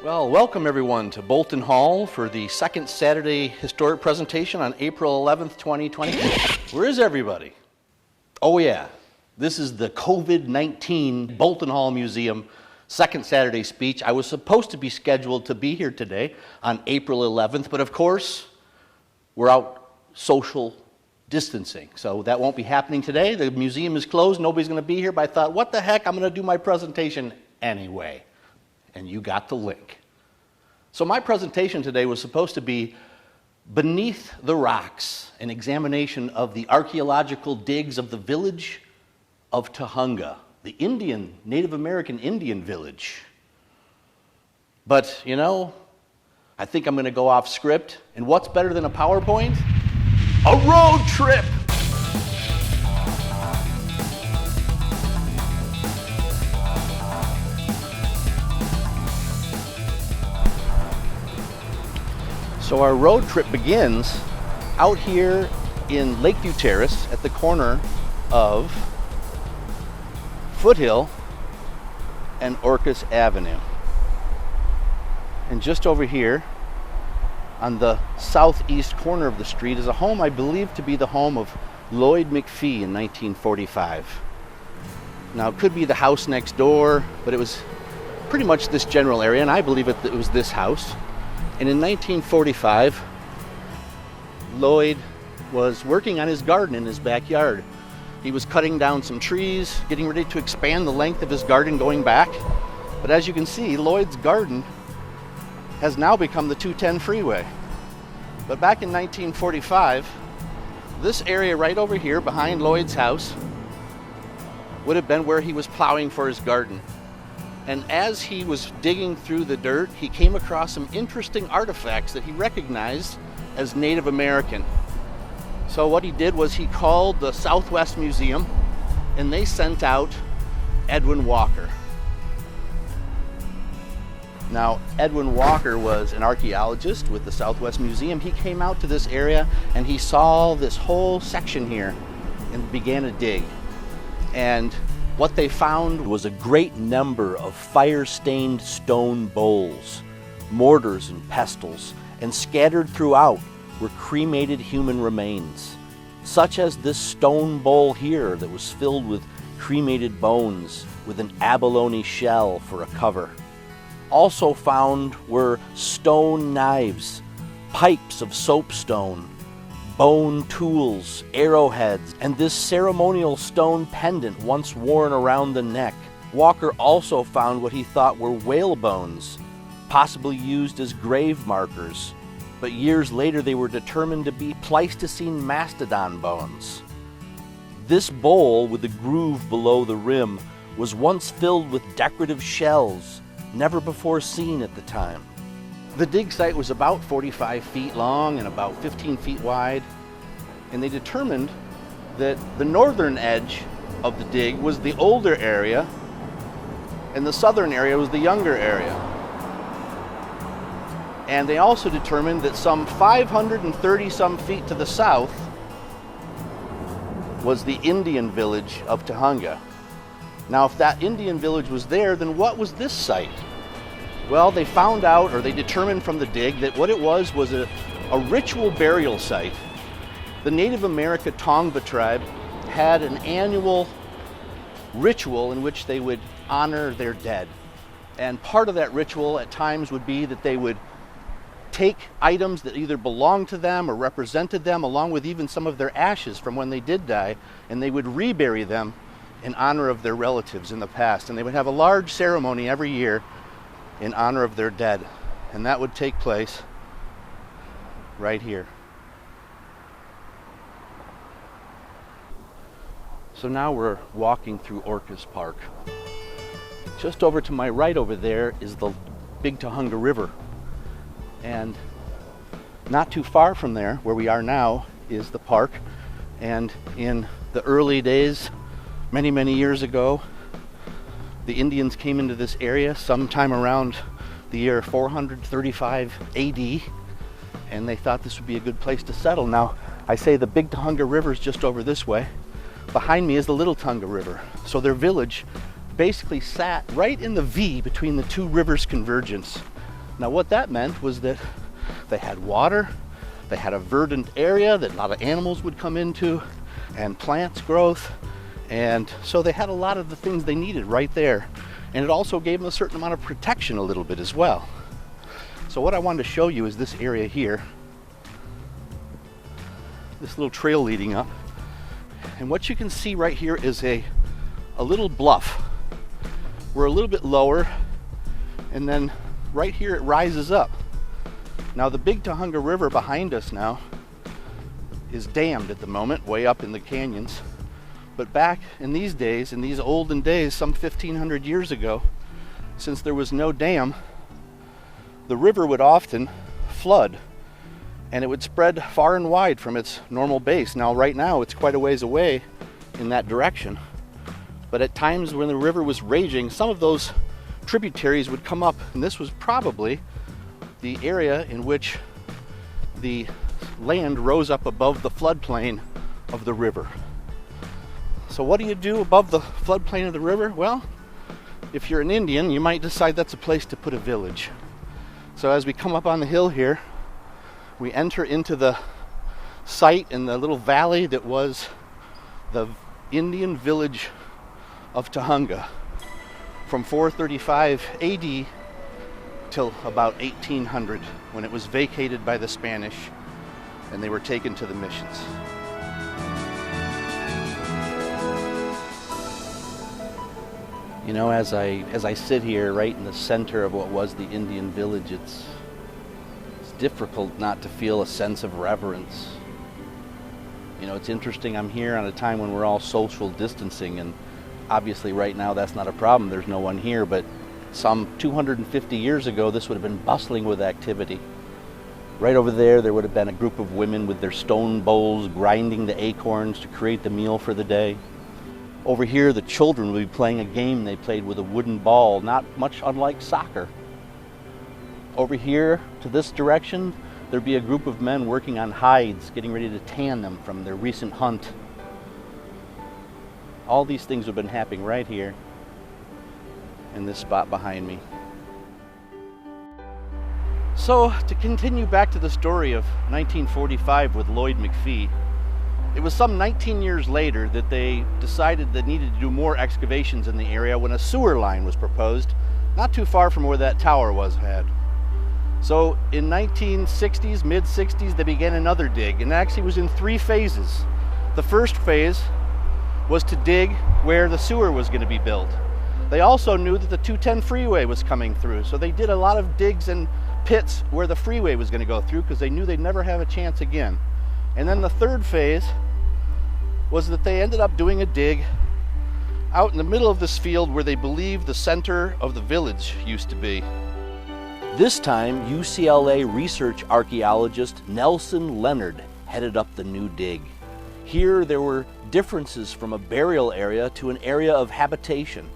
Well, welcome everyone to Bolton Hall for the second Saturday historic presentation on April 11th, 2020. Where is everybody? Oh yeah, this is the COVID-19 Bolton Hall Museum second Saturday speech. I was supposed to be scheduled to be here today on April 11th, but of course, we're out social distancing. So that won't be happening today. The museum is closed, nobody's gonna be here, but I thought, what the heck, I'm gonna do my presentation anyway. And you got the link. So my presentation today was supposed to be Beneath the Rocks, an examination of the archaeological digs of the village of Tujunga, the Native American Indian village. But, you know, I think I'm gonna go off script, and what's better than a PowerPoint? A road trip! So our road trip begins out here in Lakeview Terrace at the corner of Foothill and Orcas Avenue. And just over here on the southeast corner of the street is a home I believe to be the home of Lloyd McPhee in 1945. Now it could be the house next door, but it was pretty much this general area, and I believe it was this house. And in 1945, Lloyd was working on his garden in his backyard. He was cutting down some trees, getting ready to expand the length of his garden going back. But as you can see, Lloyd's garden has now become the 210 freeway. But back in 1945, this area right over here behind Lloyd's house would have been where he was plowing for his garden. And as he was digging through the dirt, he came across some interesting artifacts that he recognized as Native American. So what he did was he called the Southwest Museum, and they sent out Edwin Walker. Now, Edwin Walker was an archaeologist with the Southwest Museum. He came out to this area and he saw this whole section here and began to dig. And what they found was a great number of fire-stained stone bowls, mortars and pestles, and scattered throughout were cremated human remains, such as this stone bowl here that was filled with cremated bones with an abalone shell for a cover. Also found were stone knives, pipes of soapstone, bone tools, arrowheads, and this ceremonial stone pendant once worn around the neck. Walker also found what he thought were whale bones, possibly used as grave markers, but years later they were determined to be Pleistocene mastodon bones. This bowl with the groove below the rim was once filled with decorative shells, never before seen at the time. The dig site was about 45 feet long and about 15 feet wide, and they determined that the northern edge of the dig was the older area and the southern area was the younger area. And they also determined that some 530 some feet to the south was the Indian village of Tujunga. Now, if that Indian village was there, then what was this site? Well, they found out, or they determined from the dig, that what it was a ritual burial site. The Native American Tongva tribe had an annual ritual in which they would honor their dead. And part of that ritual at times would be that they would take items that either belonged to them or represented them, along with even some of their ashes from when they did die, and they would rebury them in honor of their relatives in the past. And they would have a large ceremony every year in honor of their dead. And that would take place right here. So now we're walking through Orcas Park. Just over to my right over there is the Big Tujunga River. And not too far from there, where we are now, is the park. And in the early days, many, many years ago, the Indians came into this area sometime around the year 435 AD, and they thought this would be a good place to settle. Now, I say the Big Tujunga River is just over this way. Behind me is the Little Tujunga River. So their village basically sat right in the V between the two rivers' convergence. Now what that meant was that they had water, they had a verdant area that a lot of animals would come into, and plants growth, and so they had a lot of the things they needed right there. And it also gave them a certain amount of protection a little bit as well. So what I wanted to show you is this area here, this little trail leading up. And what you can see right here is a little bluff. We're a little bit lower, and then right here it rises up. Now the big Tujunga River behind us now is dammed at the moment, way up in the canyons. But back in these days, in these olden days, some 1,500 years ago, since there was no dam, the river would often flood, and it would spread far and wide from its normal base. Now right now it's quite a ways away in that direction, but at times when the river was raging, some of those tributaries would come up, and this was probably the area in which the land rose up above the floodplain of the river. So what do you do above the floodplain of the river? Well, if you're an Indian, you might decide that's a place to put a village. So as we come up on the hill here, we enter into the site in the little valley that was the Indian village of Tujunga from 435 AD till about 1800, when it was vacated by the Spanish and they were taken to the missions. You know, as I sit here right in the center of what was the Indian village, it's difficult not to feel a sense of reverence. You know, it's interesting, I'm here on a time when we're all social distancing, and obviously right now that's not a problem, there's no one here, but some 250 years ago this would have been bustling with activity. Right over there would have been a group of women with their stone bowls grinding the acorns to create the meal for the day. Over here the children would be playing a game they played with a wooden ball, not much unlike soccer. Over here to this direction there'd be a group of men working on hides, getting ready to tan them from their recent hunt. All these things have been happening right here in this spot behind me. So to continue back to the story of 1945 with Lloyd McPhee, it was some 19 years later that they decided they needed to do more excavations in the area when a sewer line was proposed, not too far from where that tower had. So in 1960s, mid-60s, they began another dig, and it actually was in 3 phases. The first phase was to dig where the sewer was going to be built. They also knew that the 210 freeway was coming through, so they did a lot of digs and pits where the freeway was going to go through because they knew they'd never have a chance again. And then the third phase was that they ended up doing a dig out in the middle of this field where they believed the center of the village used to be. This time, UCLA research archaeologist Nelson Leonard headed up the new dig. Here there were differences from a burial area to an area of habitation.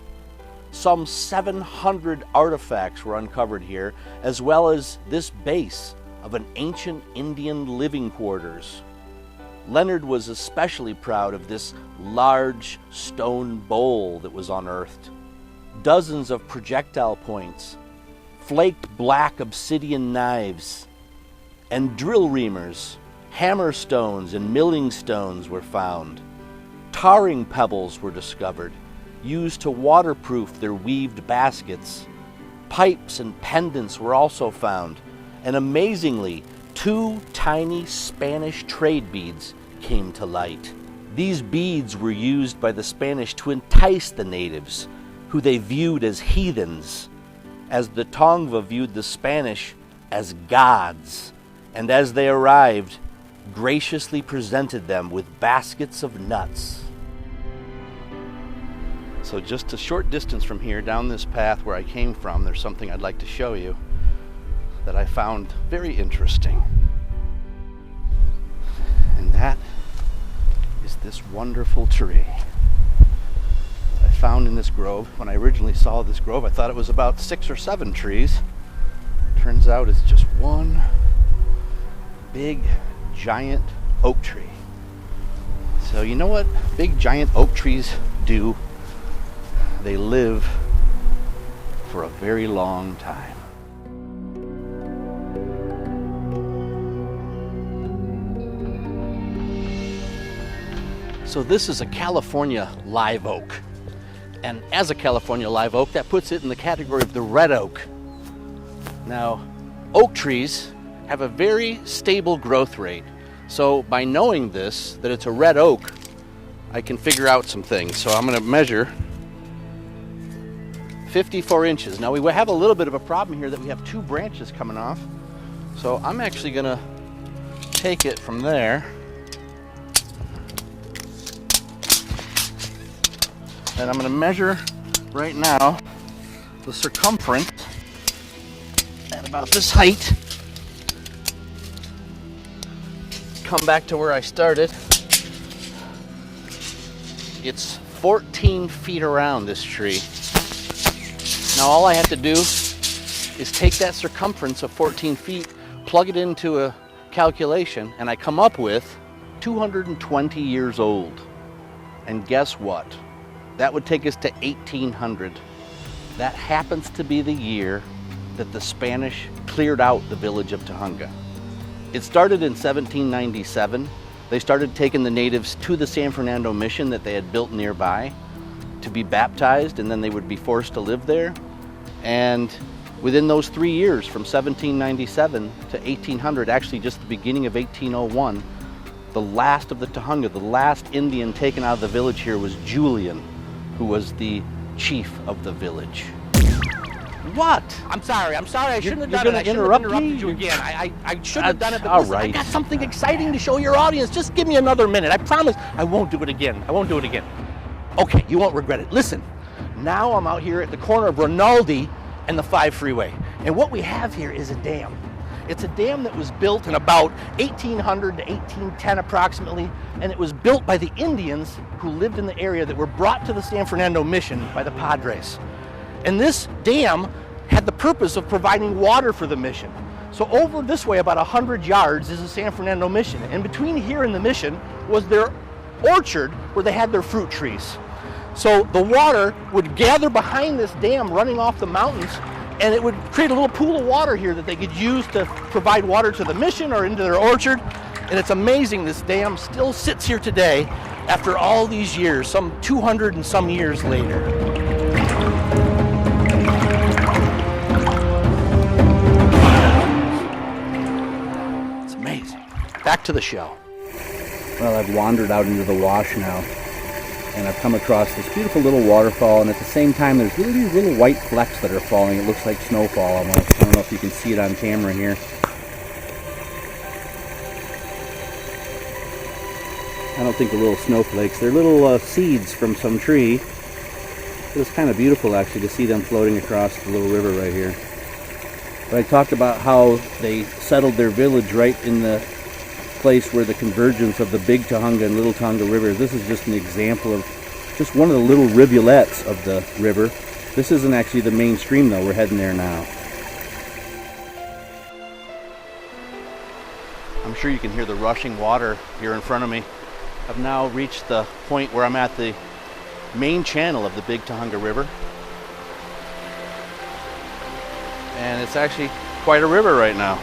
Some 700 artifacts were uncovered here, as well as this base of an ancient Indian living quarters. Leonard was especially proud of this large stone bowl that was unearthed. Dozens of projectile points, flaked black obsidian knives, and drill reamers, hammer stones and milling stones were found. Tarring pebbles were discovered, used to waterproof their weaved baskets. Pipes and pendants were also found, and amazingly, 2 tiny Spanish trade beads came to light. These beads were used by the Spanish to entice the natives, who they viewed as heathens, as the Tongva viewed the Spanish as gods, and as they arrived, graciously presented them with baskets of nuts. So just a short distance from here, down this path where I came from, there's something I'd like to show you that I found very interesting. And that is this wonderful tree I found in this grove. When I originally saw this grove, I thought it was about 6 or 7 trees. Turns out it's just one big, giant oak tree. So you know what big, giant oak trees do? They live for a very long time. So this is a California live oak. And as a California live oak, that puts it in the category of the red oak. Now, oak trees have a very stable growth rate. So by knowing this, that it's a red oak, I can figure out some things. So I'm going to measure 54 inches. Now we have a little bit of a problem here that we have two branches coming off. So I'm actually going to take it from there. And I'm going to measure right now the circumference at about this height. Come back to where I started. It's 14 feet around this tree. Now all I have to do is take that circumference of 14 feet, plug it into a calculation, and I come up with 220 years old. And guess what? That would take us to 1800. That happens to be the year that the Spanish cleared out the village of Tujunga. It started in 1797. They started taking the natives to the San Fernando mission that they had built nearby to be baptized, and then they would be forced to live there. And within those 3 years, from 1797 to 1800, actually just the beginning of 1801, the last of the Tujunga, the last Indian taken out of the village here was Julian, who was the chief of the village. What? I'm sorry, I shouldn't have done it. I shouldn't have interrupted you again. I shouldn't have done it, but listen, I got something exciting to show your audience. Just give me another minute. I promise I won't do it again. Okay, you won't regret it. Listen, now I'm out here at the corner of Rinaldi and the 5 freeway. And what we have here is a dam. It's a dam that was built in about 1800 to 1810 approximately, and it was built by the Indians who lived in the area that were brought to the San Fernando mission by the Padres. And this dam had the purpose of providing water for the mission. So over this way, about 100 yards, is the San Fernando mission. And between here and the mission was their orchard where they had their fruit trees. So the water would gather behind this dam running off the mountains, and it would create a little pool of water here that they could use to provide water to the mission or into their orchard. And it's amazing, this dam still sits here today after all these years, some 200 and some years later. It's amazing. Back to the show. Well, I've wandered out into the wash now, and I've come across this beautiful little waterfall, and at the same time there's really these little white flecks that are falling. It looks like snowfall almost. I don't know if you can see it on camera here. I don't think they're little snowflakes. They're little seeds from some tree. But it's kind of beautiful actually to see them floating across the little river right here. But I talked about how they settled their village right in the place where the convergence of the Big Tujunga and Little Tujunga rivers. This is just an example of just one of the little rivulets of the river. This isn't actually the main stream though. We're heading there now. I'm sure you can hear the rushing water here in front of me. I've now reached the point where I'm at the main channel of the Big Tujunga River. And it's actually quite a river right now.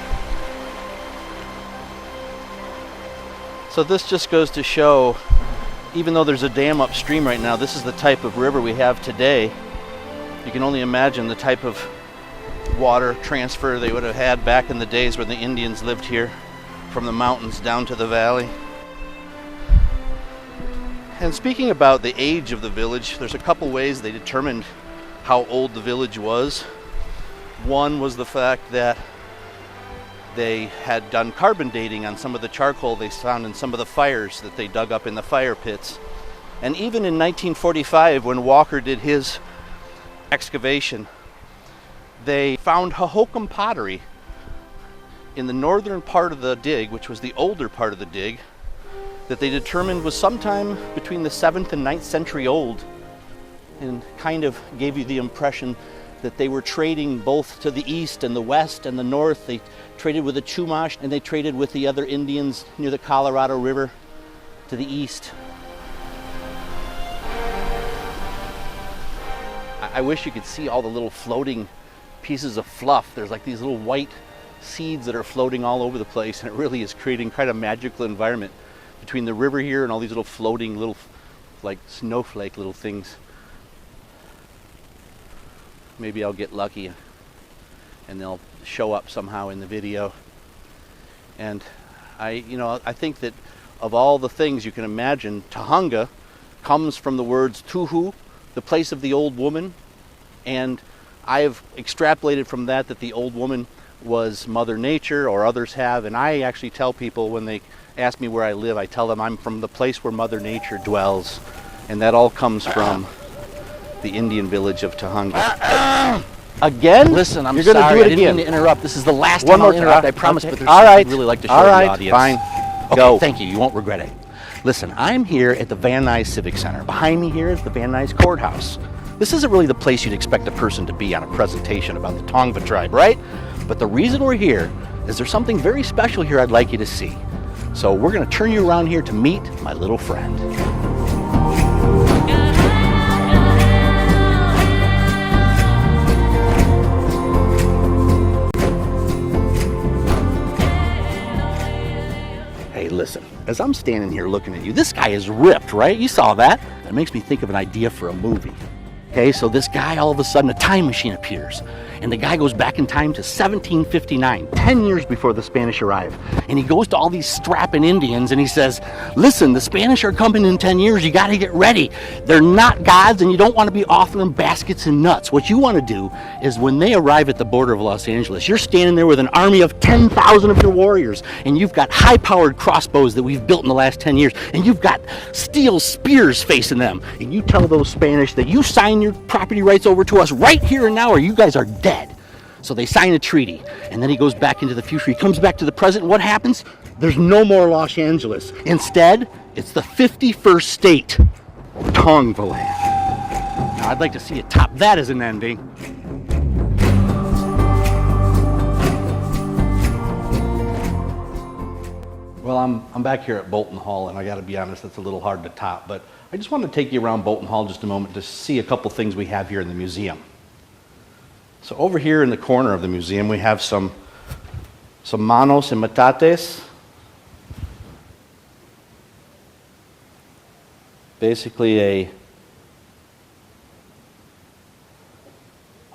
So this just goes to show, even though there's a dam upstream right now, this is the type of river we have today. You can only imagine the type of water transfer they would have had back in the days when the Indians lived here, from the mountains down to the valley. And speaking about the age of the village, there's a couple ways they determined how old the village was. One was the fact that they had done carbon dating on some of the charcoal they found in some of the fires that they dug up in the fire pits. And even in 1945, when Walker did his excavation, they found Hohokam pottery in the northern part of the dig, which was the older part of the dig, that they determined was sometime between the 7th and 9th century old, and kind of gave you the impression that they were trading both to the east and the west and the north. They traded with the Chumash, and they traded with the other Indians near the Colorado River to the east. I wish you could see all the little floating pieces of fluff. There's like these little white seeds that are floating all over the place, and it really is creating quite a magical environment. between the river here and all these little floating little, like snowflake little things. Maybe I'll get lucky and they'll show up somehow in the video. And I think that of all the things you can imagine, Tujunga comes from the words Tuhu, the place of the old woman, and I have extrapolated from that the old woman was Mother Nature, or others have, and I actually tell people when they ask me where I live, I tell them I'm from the place where Mother Nature dwells, and that all comes from the Indian village of Tujunga. Again? Listen, I'm You're sorry. gonna do it I didn't again. mean to interrupt. This is the last One time I'll more interrupt. time. I promise. Okay. But there's All something right. I'd really like to show All the right. audience. Fine. Okay, Go. thank you. You won't regret it. Listen, I'm here at the Van Nuys Civic Center. Behind me here is the Van Nuys Courthouse. This isn't really the place you'd expect a person to be on a presentation about the Tongva tribe, right? But the reason we're here is there's something very special here I'd like you to see. So we're going to turn you around here to meet my little friend. Hey, listen, as I'm standing here looking at you, this guy is ripped, right? You saw that? That makes me think of an idea for a movie. Okay, so this guy, all of a sudden, a time machine appears. And the guy goes back in time to 1759, 10 years before the Spanish arrive. And he goes to all these strapping Indians and he says, listen, the Spanish are coming in 10 years. You got to get ready. They're not gods and you don't want to be offering baskets and nuts. What you want to do is when they arrive at the border of Los Angeles, you're standing there with an army of 10,000 of your warriors. And you've got high-powered crossbows that we've built in the last 10 years. And you've got steel spears facing them. And you tell those Spanish that you sign your property rights over to us right here and now or you guys are dead. So they sign a treaty, and then he goes back into the future. He comes back to the present, and what happens? There's no more Los Angeles. Instead, it's the 51st state, Tongva land. Now, I'd like to see you top that as an ending. Well, I'm back here at Bolton Hall, and I got to be honest, that's a little hard to top, but I just wanted to take you around Bolton Hall just a moment to see a couple things we have here in the museum. So over here in the corner of the museum, we have some manos and metates. Basically a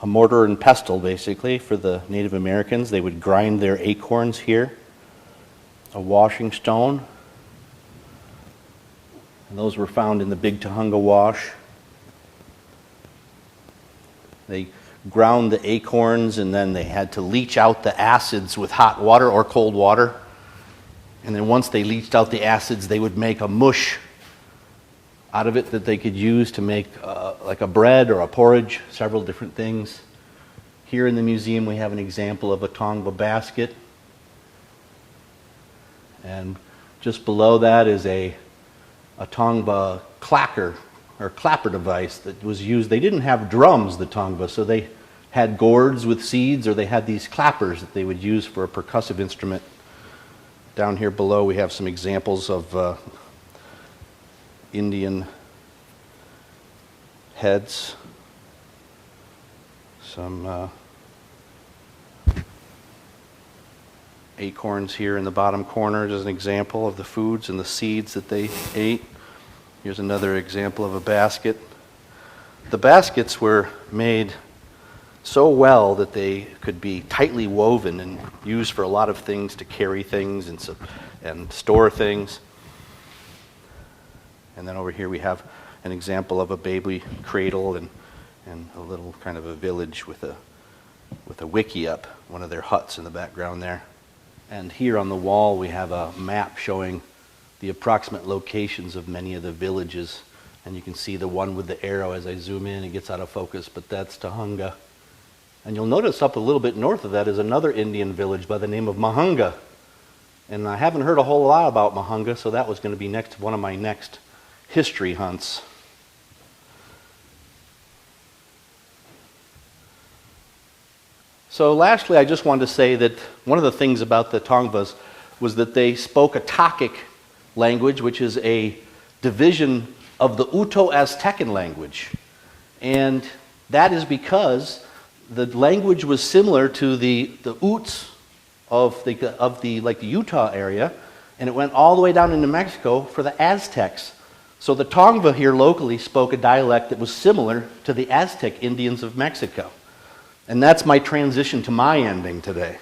mortar and pestle, basically, for the Native Americans. They would grind their acorns here. A washing stone. And those were found in the Big Tujunga Wash. They ground the acorns and then they had to leach out the acids with hot water or cold water. And then once they leached out the acids, they would make a mush out of it that they could use to make like a bread or a porridge, several different things. Here in the museum we have an example of a Tongva basket. And just below that is a Tongva clacker or clapper device that was used. They didn't have drums, the Tongva, so they had gourds with seeds, or they had these clappers that they would use for a percussive instrument. Down here below we have some examples of Indian heads. Some acorns here in the bottom corner as an example of the foods and the seeds that they ate. Here's another example of a basket. The baskets were made so well that they could be tightly woven and used for a lot of things, to carry things and store things. And then over here we have an example of a baby cradle and a little kind of a village with a wiki up, one of their huts in the background there. And here on the wall we have a map showing the approximate locations of many of the villages. And you can see the one with the arrow as I zoom in. It gets out of focus, but that's Tujunga. And you'll notice up a little bit north of that is another Indian village by the name of Mahunga. And I haven't heard a whole lot about Mahunga, so that was going to be one of my next history hunts. So lastly, I just wanted to say that one of the things about the Tongvas was that they spoke a Takic language, which is a division of the Uto-Aztecan language. And that is because the language was similar to the Utes of the Utah area, and it went all the way down into Mexico for the Aztecs. So the Tongva here locally spoke a dialect that was similar to the Aztec Indians of Mexico. And that's my transition to my ending today.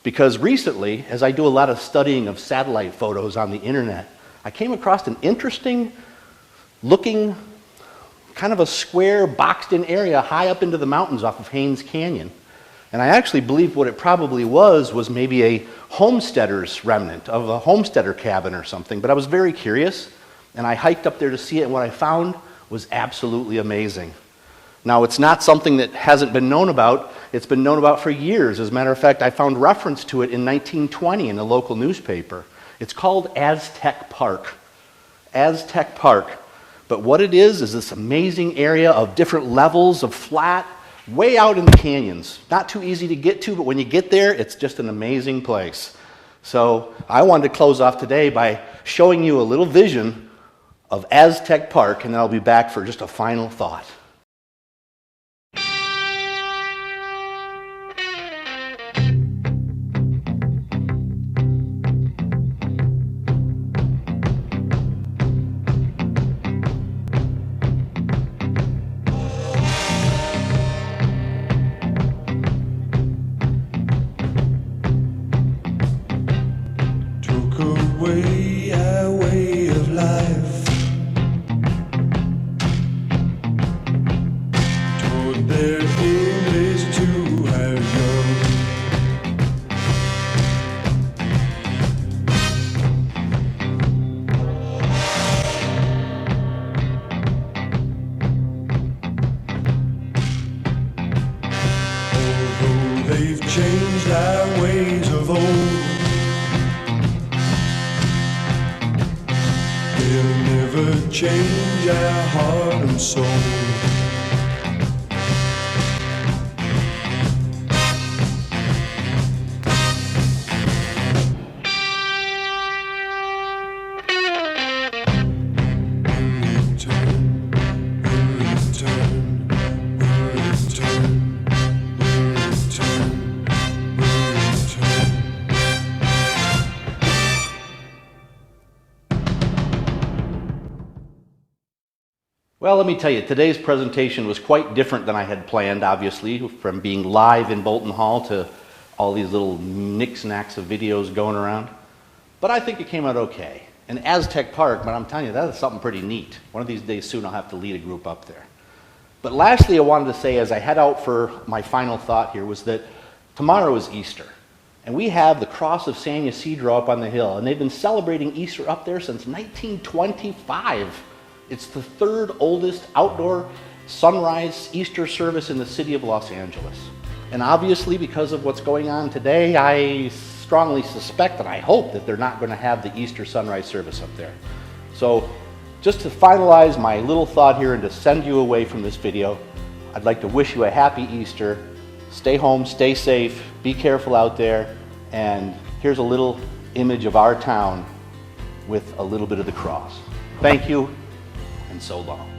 Because recently, as I do a lot of studying of satellite photos on the internet, I came across an interesting looking, kind of a square, boxed-in area high up into the mountains off of Haines Canyon. And I actually believe what it probably was maybe a homesteader's remnant of a homesteader cabin or something. But I was very curious, and I hiked up there to see it, and what I found was absolutely amazing. Now, it's not something that hasn't been known about. It's been known about for years. As a matter of fact, I found reference to it in 1920 in a local newspaper. It's called Aztec Park. Aztec Park. But what it is this amazing area of different levels of flat, way out in the canyons. Not too easy to get to, but when you get there, it's just an amazing place. So I wanted to close off today by showing you a little vision of Aztec Park, and then I'll be back for just a final thought. Our way of life, toward their image to our young. Although they've changed our ways of old, they'll never change our heart and soul. Well, let me tell you, today's presentation was quite different than I had planned, obviously, from being live in Bolton Hall to all these little knicks-knacks of videos going around. But I think it came out okay. And Aztec Park, but I'm telling you, that is something pretty neat. One of these days soon I'll have to lead a group up there. But lastly, I wanted to say, as I head out for my final thought here, was that tomorrow is Easter. And we have the cross of San Ysidro up on the hill, and they've been celebrating Easter up there since 1925. It's the third oldest outdoor sunrise Easter service in the city of Los Angeles. And obviously, because of what's going on today, I strongly suspect and I hope that they're not going to have the Easter sunrise service up there. So just to finalize my little thought here and to send you away from this video, I'd like to wish you a happy Easter. Stay home, stay safe, be careful out there, and here's a little image of our town with a little bit of the cross. Thank you, and so long.